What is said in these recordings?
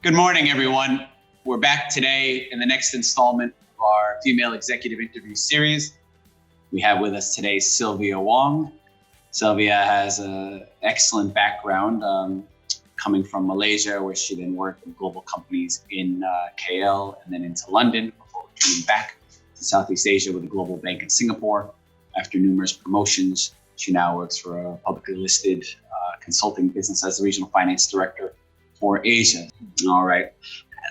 Good morning, everyone. We're back today in the next installment of our female executive interview series. We have with us today Sylvia Wong. Sylvia has an excellent background coming from Malaysia, where she then worked in global companies in KL and then into London before coming back to Southeast Asia with a global bank in Singapore. After numerous promotions, she now works for a publicly listed consulting business as the regional finance director for Asia. All right,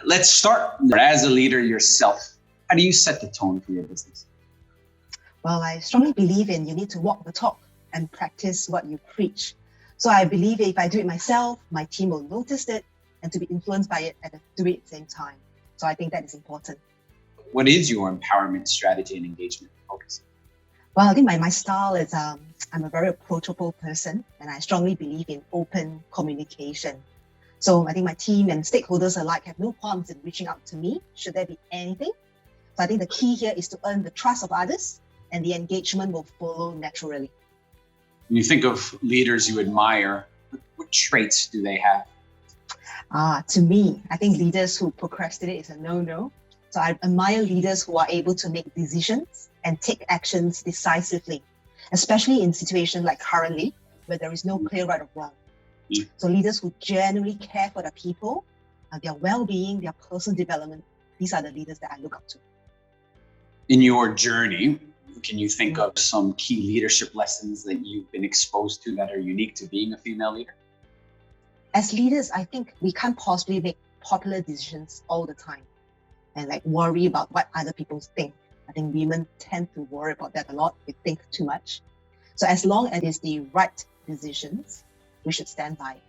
let's start. As a leader yourself, how do you set the tone for your business? Well, I strongly believe in you need to walk the talk and practice what you preach. So I believe if I do it myself, my team will notice it and to be influenced by it and do it at the same time. So I think that is important. What is your empowerment strategy and engagement focus? Well, I think my style is I'm a very approachable person, and I strongly believe in open communication. So I think my team and stakeholders alike have no qualms in reaching out to me should there be anything. So I think the key here is to earn the trust of others, and the engagement will follow naturally. When you think of leaders you admire, what traits do they have? To me, I think leaders who procrastinate is a no-no. So I admire leaders who are able to make decisions and take actions decisively, especially in situations like currently, where there is no clear right or wrong. So leaders who genuinely care for their people, their well-being, their personal development, these are the leaders that I look up to. In your journey, can you think of some key leadership lessons that you've been exposed to that are unique to being a female leader? As leaders, I think we can't possibly make popular decisions all the time and worry about what other people think. I think women tend to worry about that a lot. They think too much. So as long as it's the right decisions, we should stand by it.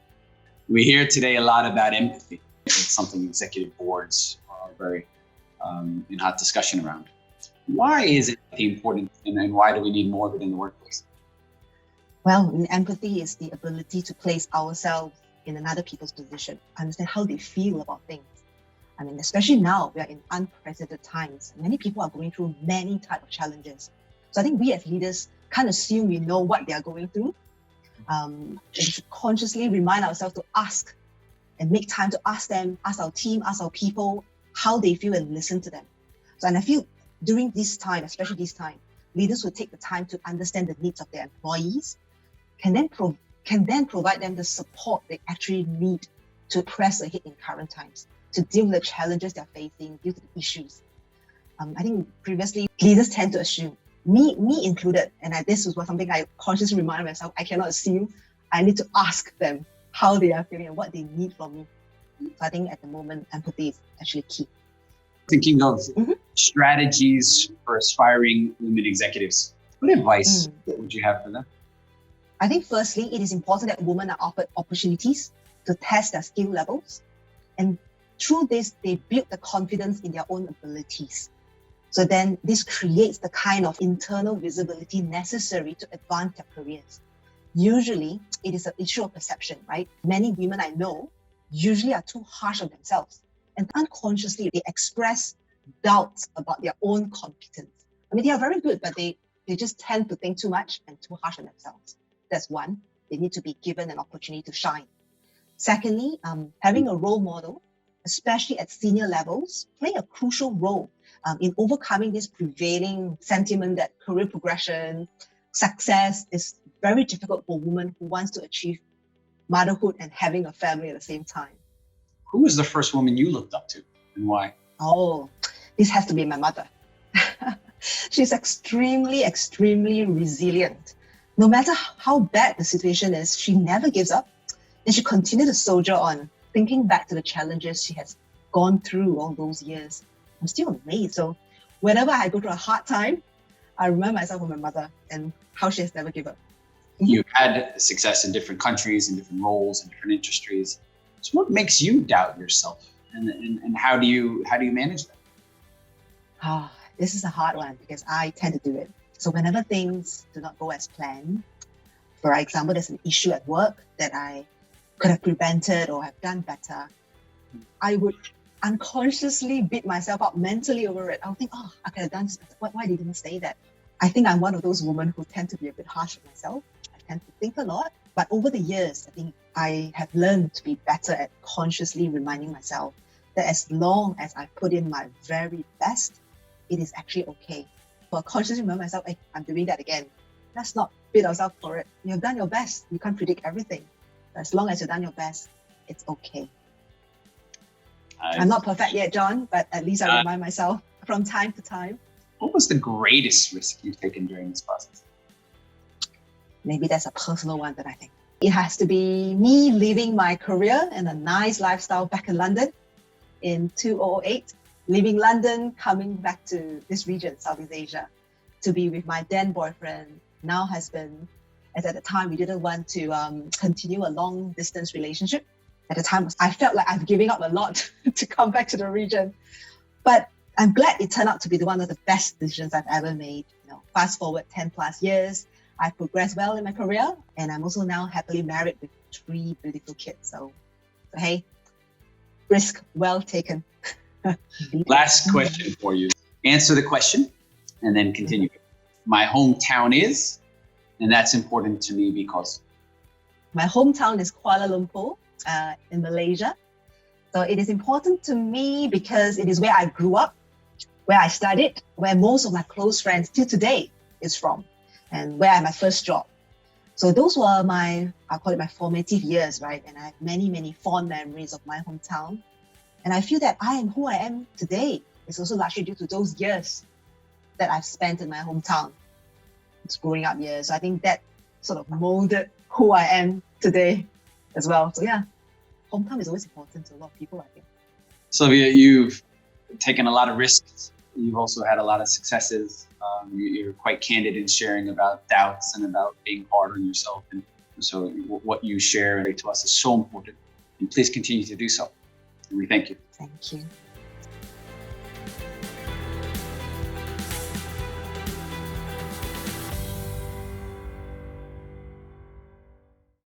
We hear today a lot about empathy. It's something executive boards are very in hot discussion around. Why is it important, and why do we need more of it in the workplace? Well, empathy is the ability to place ourselves in another people's position, understand how they feel about things. I mean, especially now, we are in unprecedented times. Many people are going through many types of challenges. So I think we as leaders can't assume we know what they are going through. We should consciously remind ourselves to ask and make time to ask them, ask our team, ask our people how they feel and listen to them. So, and I feel during this time, especially this time, leaders will take the time to understand the needs of their employees, can then provide them the support they actually need to press ahead in current times, to deal with the challenges they're facing, deal with the issues. I think previously leaders tend to assume, me included, and this was something I consciously remind myself, I cannot assume. I need to ask them how they are feeling and what they need from me. So I think at the moment, empathy is actually key. Thinking of strategies for aspiring women executives, what advice would you have for them? I think firstly, it is important that women are offered opportunities to test their skill levels. And through this, they build the confidence in their own abilities. So then this creates the kind of internal visibility necessary to advance their careers. Usually, it is an issue of perception, right? Many women I know usually are too harsh on themselves, and unconsciously they express doubts about their own competence. I mean, they are very good, but they just tend to think too much and too harsh on themselves. That's one. They need to be given an opportunity to shine. Secondly, having a role model, especially at senior levels, play a crucial role in overcoming this prevailing sentiment that career progression, success is very difficult for women who wants to achieve motherhood and having a family at the same time. Who was the first woman you looked up to and why? Oh, this has to be my mother. She's extremely, extremely resilient. No matter how bad the situation is, she never gives up, and she continues to soldier on. Thinking back to the challenges she has gone through all those years, I'm still amazed. So whenever I go through a hard time, I remind myself of my mother and how she has never given up. You've had success in different countries, in different roles, in different industries. So what makes you doubt yourself, and how do you manage that? This is a hard one because I tend to do it. So whenever things do not go as planned, for example, there's an issue at work that I could have prevented or have done better, I would unconsciously beat myself up mentally over it. I'll think, I could have done this better. Why didn't I say that? I think I'm one of those women who tend to be a bit harsh on myself. I tend to think a lot. But over the years, I think I have learned to be better at consciously reminding myself that as long as I put in my very best, it is actually okay. But consciously remind myself, hey, I'm doing that again. Let's not beat ourselves for it. You've done your best. You can't predict everything. As long as you've done your best, it's okay. I'm not perfect yet, John, but at least I remind myself from time to time. What was the greatest risk you've taken during this process? Maybe that's a personal one that I think. It has to be me leaving my career and a nice lifestyle back in London in 2008, leaving London, coming back to this region, Southeast Asia, to be with my then boyfriend, now husband, as at the time we didn't want to continue a long distance relationship. At the time, I felt like I'm giving up a lot to come back to the region. But I'm glad it turned out to be one of the best decisions I've ever made. Fast forward 10 plus years, I've progressed well in my career, and I'm also now happily married with 3 beautiful kids. So hey, risk well taken. Last question for you. Answer the question and then continue. My hometown is, and that's important to me because? My hometown is Kuala Lumpur in Malaysia. So it is important to me because it is where I grew up, where I studied, where most of my close friends till today is from, and where I had my first job. So those were I'll call it my formative years, right? And I have many, many fond memories of my hometown. And I feel that I am who I am today. It's also largely due to those years that I've spent in my hometown. It's growing up years. So I think that sort of molded who I am today as well. So yeah, hometown is always important to a lot of people, I think. Sylvia, you've taken a lot of risks. You've also had a lot of successes. You're quite candid in sharing about doubts and about being hard on yourself. And so what you share to us is so important. And please continue to do so. And we thank you. Thank you.